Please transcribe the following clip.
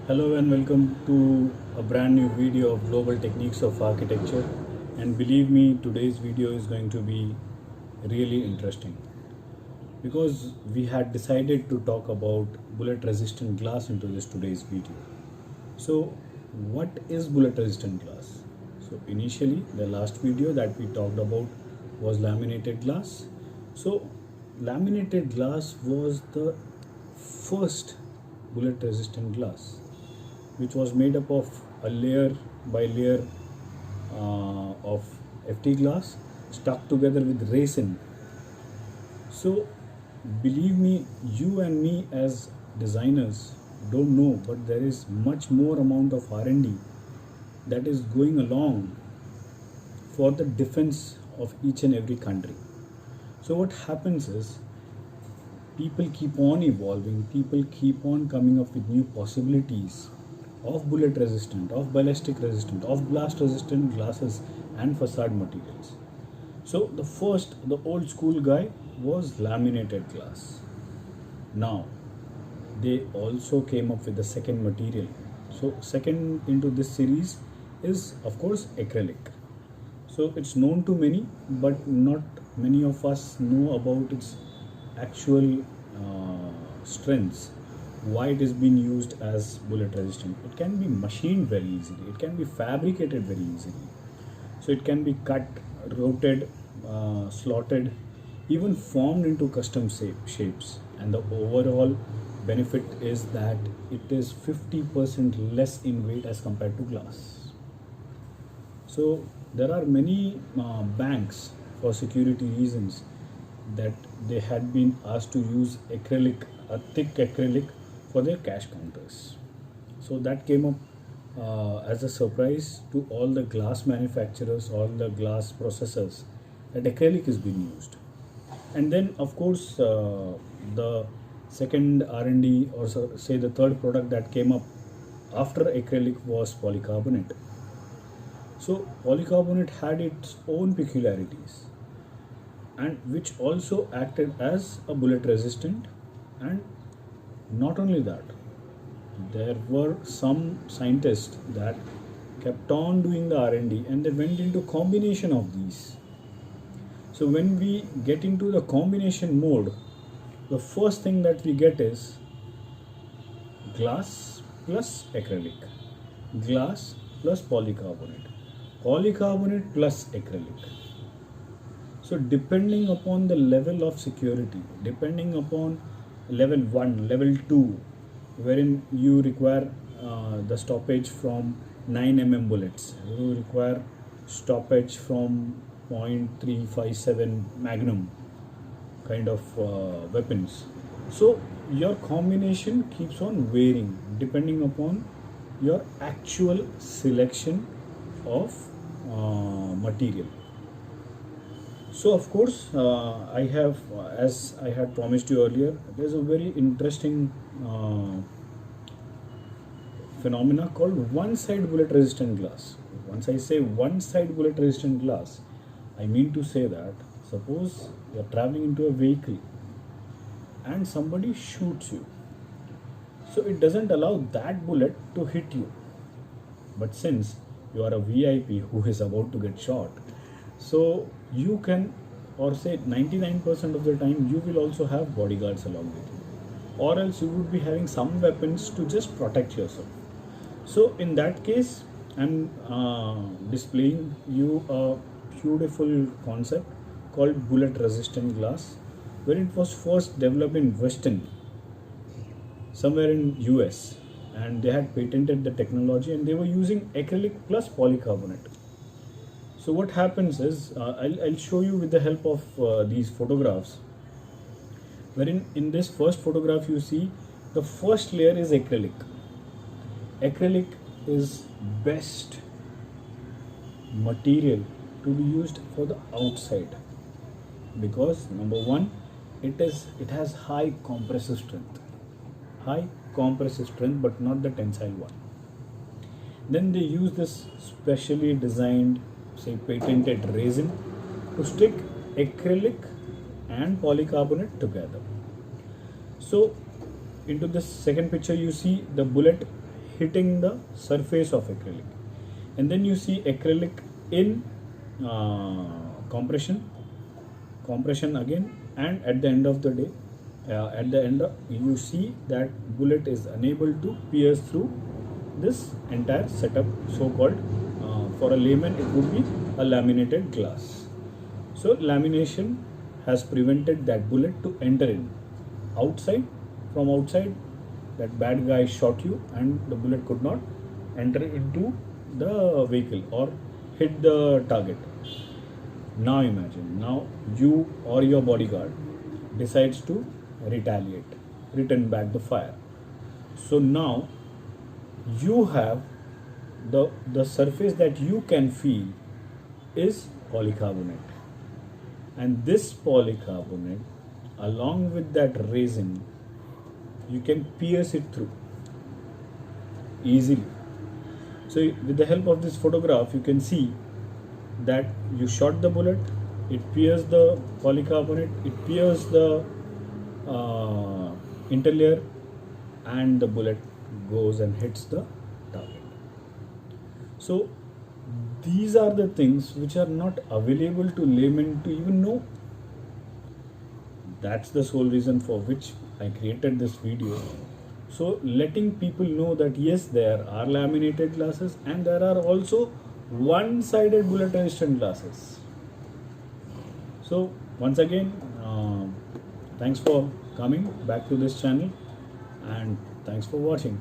Hello and welcome to a brand new video of Global Techniques of Architecture. And believe me, today's video is going to be really interesting because we had decided to talk about bullet resistant glass into this today's video. So, what is bullet resistant glass? So, initially, the last video that we talked about was laminated glass. So, laminated glass was the first bullet resistant glass, which was made up of a layer by layer of FT glass stuck together with resin. So, believe me, you and me as designers don't know, but there is much more amount of R&D that is going along for the defense of each and every country. So, what happens is people keep on evolving, people keep on coming up with new possibilities of bullet resistant, of ballistic resistant, of blast resistant glasses and facade materials. So the old school guy was laminated glass. Now they also came up with the second material. So second into this series is of course acrylic. So it's known to many, but not many of us know about its actual strengths, why it is being used as bullet resistant. It can be machined very easily, it can be fabricated very easily. So it can be cut, rotated, slotted, even formed into custom shapes. And the overall benefit is that it is 50% less in weight as compared to glass. So there are many banks, for security reasons, that they had been asked to use acrylic, a thick acrylic, for their cash counters. So that came up as a surprise to all the glass manufacturers, all the glass processors, that acrylic is being used. And then of course the second R&D, or say the third product that came up after acrylic, was polycarbonate. So polycarbonate had its own peculiarities, and which also acted as a bullet resistant. And not only that, there were some scientists that kept on doing the R&D, and they went into combination of these. So when we get into the combination mode, the first thing that we get is glass plus acrylic, glass plus polycarbonate, polycarbonate plus acrylic. So depending upon the level of security, depending upon level 1, level 2, wherein you require the stoppage from 9 mm bullets, you require stoppage from .357 magnum kind of weapons. So your combination keeps on varying depending upon your actual selection of material. So of course, I have, as I had promised you earlier, there's a very interesting phenomena called one-side bullet resistant glass. Once I say one-side bullet resistant glass, I mean to say that suppose you're traveling into a vehicle and somebody shoots you. So it doesn't allow that bullet to hit you. But since you are a VIP who is about to get shot, so you can, or say 99% of the time, you will also have bodyguards along with you, or else you would be having some weapons to just protect yourself. So in that case, I'm displaying you a beautiful concept called bullet resistant glass, where it was first developed in Weston, somewhere in US, and they had patented the technology, and they were using acrylic plus polycarbonate. So what happens is, I'll show you with the help of these photographs, wherein in this first photograph you see the first layer is acrylic. Acrylic is best material to be used for the outside because number one, it has high compressive strength, but not the tensile one. Then they use this specially designed, say patented resin to stick acrylic and polycarbonate together. So into this second picture you see the bullet hitting the surface of acrylic. And then you see acrylic in compression again, and at the end of the day, you see that bullet is unable to pierce through this entire setup, so called, for a layman it would be a laminated glass. So lamination has prevented that bullet to enter in. From outside, that bad guy shot you and the bullet could not enter into the vehicle or hit the target. Now imagine, now you or your bodyguard decides to retaliate, return back the fire. So now you have the surface that you can feel is polycarbonate, and this polycarbonate along with that resin, you can pierce it through easily. So with the help of this photograph, you can see that you shot the bullet, it pierced the polycarbonate, it pierced the interlayer, and the bullet goes and hits the target. So these are the things which are not available to laymen to even know. That's the sole reason for which I created this video. So letting people know that yes, there are laminated glasses and there are also one-sided bullet resistant glasses. So once again, thanks for coming back to this channel, and thanks for watching.